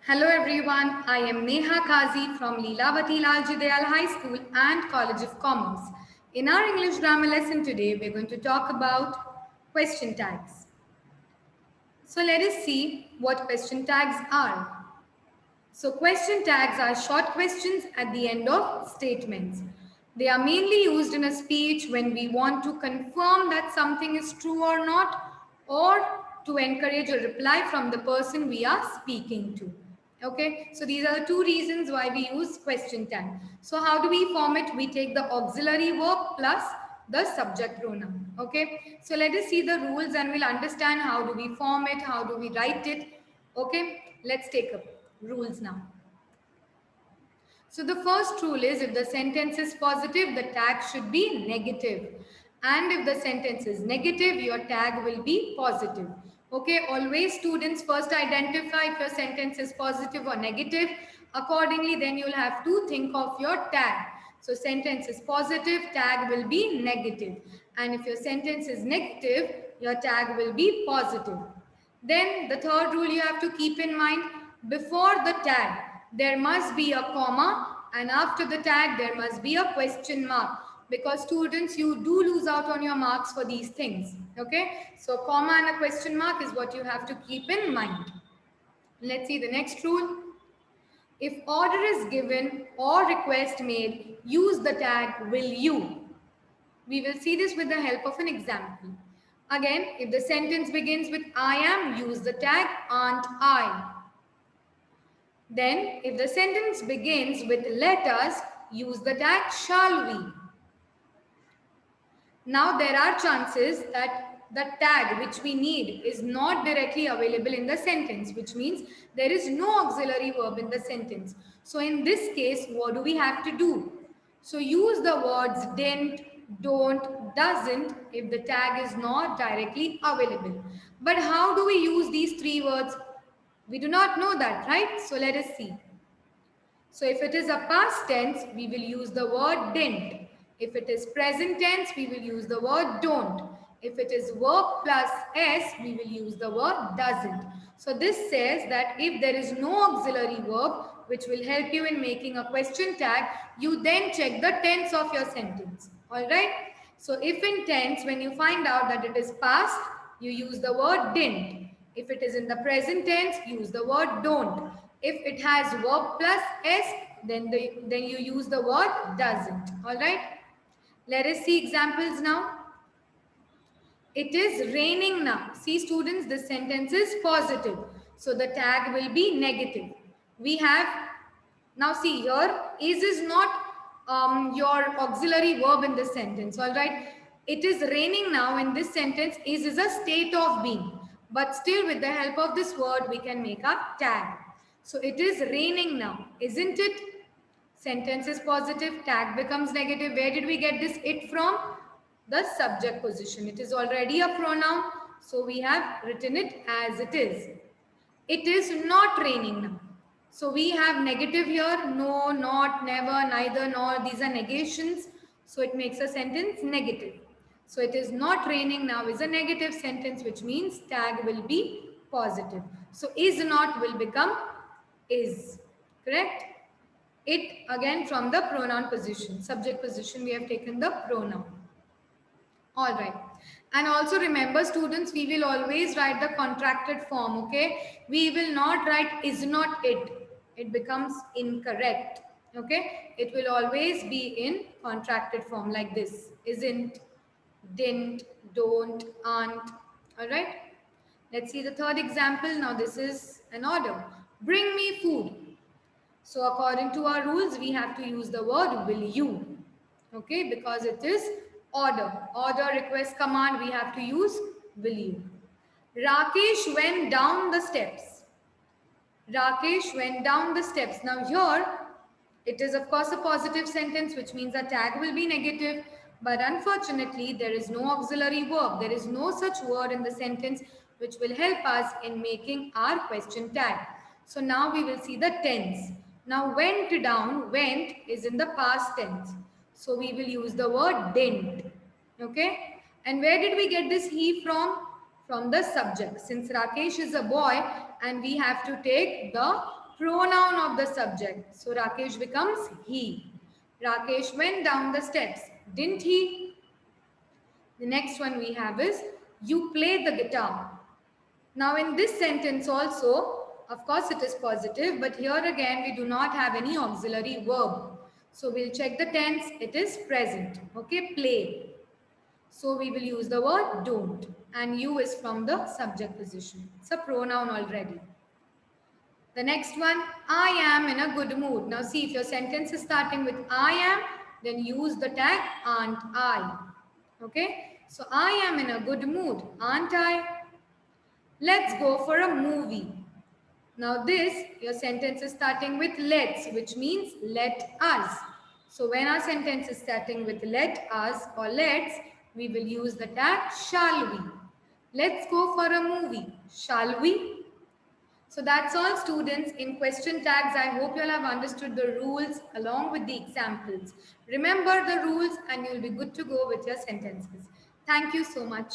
Hello everyone, I am Neha Kazi from Lilavati, Lalji, Dayal High School and College of Commerce. In our English grammar lesson today, we're going to talk about question tags. So let us see what question tags are. So question tags are short questions at the end of statements. They are mainly used in a speech when we want to confirm that something is true or not, or to encourage a reply from the person we are speaking to. Okay, so these are the two reasons why we use question tag. So how do we form it? We take the auxiliary verb plus the subject pronoun. Okay, so let us see the rules and we'll understand how do we form it, how do we write it. Okay, let's take up rules now. So the first rule is if the sentence is positive, the tag should be negative. And if the sentence is negative, your tag will be positive. Okay, always students first identify if your sentence is positive or negative. Accordingly, then you'll have to think of your tag. So sentence is positive, tag will be negative. And if your sentence is negative, your tag will be positive. Then the third rule you have to keep in mind, before the tag, there must be a comma and after the tag, there must be a question mark because students, you do lose out on your marks for these things. Okay, so comma and a question mark is what you have to keep in mind. Let's see the next rule. If order is given or request made, use the tag will you. We will see this with the help of an example. Again, if the sentence begins with I am, use the tag aren't I. Then, if the sentence begins with let us, use the tag shall we. Now, there are chances that the tag which we need is not directly available in the sentence, which means there is no auxiliary verb in the sentence. So, in this case, what do we have to do? So, use the words didn't, don't, doesn't if the tag is not directly available. But how do we use these three words? We do not know that, right? So, let us see. So if it is a past tense, we will use the word didn't. If it is present tense, we will use the word don't. If it is verb plus s, we will use the word doesn't. So this says that if there is no auxiliary verb which will help you in making a question tag, you then check the tense of your sentence. Alright? So if in tense, when you find out that it is past, you use the word didn't. If it is in the present tense, use the word don't. If it has verb plus s, then you use the word doesn't. All right. Let us see examples now. It is raining now. See students, this sentence is positive. So the tag will be negative. We have, now see here, is not your auxiliary verb in this sentence. All right. It is raining now in this sentence. Is a state of being. But still with the help of this word, we can make a tag. So it is raining now, isn't it? Sentence is positive, tag becomes negative. Where did we get this it from? The subject position. It is already a pronoun, so we have written it as it is. It is not raining now. So we have negative here, no, not, never, neither, nor. These are negations. So it makes a sentence negative. So it is not raining now is a negative sentence, which means tag will be positive. So is not will become is. Correct? It again from the pronoun position. Subject position, we have taken the pronoun. All right. And also remember students, we will always write the contracted form, okay? We will not write is not it. It becomes incorrect, okay? It will always be in contracted form like this. Isn't, didn't, don't, aren't. All right. Let's see the third example. Now this is an order. Bring me food. So according to our rules, we have to use the word will you. Okay, because it is order. Order, request, command, we have to use will you. Rakesh went down the steps. Rakesh went down the steps. Now here, it is of course a positive sentence, which means the tag will be negative. But unfortunately, there is no auxiliary verb. There is no such word in the sentence which will help us in making our question tag. So now we will see the tense. Now went down, went is in the past tense. So we will use the word didn't. Okay. And where did we get this he from? From the subject. Since Rakesh is a boy and we have to take the pronoun of the subject. So Rakesh becomes he. Rakesh went down the steps, didn't he? The next one we have is you play the guitar. Now in this sentence also, of course it is positive, but here again we do not have any auxiliary verb. So we'll check the tense, it is present. Okay, play. So we will use the word don't, and you is from the subject position. It's a pronoun already. The next one, I am in a good mood. Now see, if your sentence is starting with I am, then use the tag aren't I. Okay, so I am in a good mood, aren't I? Let's go for a movie. Now this, your sentence is starting with let's, which means let us. So when our sentence is starting with let us or let's, we will use the tag shall we. Let's go for a movie. Shall we? So that's all students in question tags. I hope you all have understood the rules along with the examples. Remember the rules and you'll be good to go with your sentences. Thank you so much.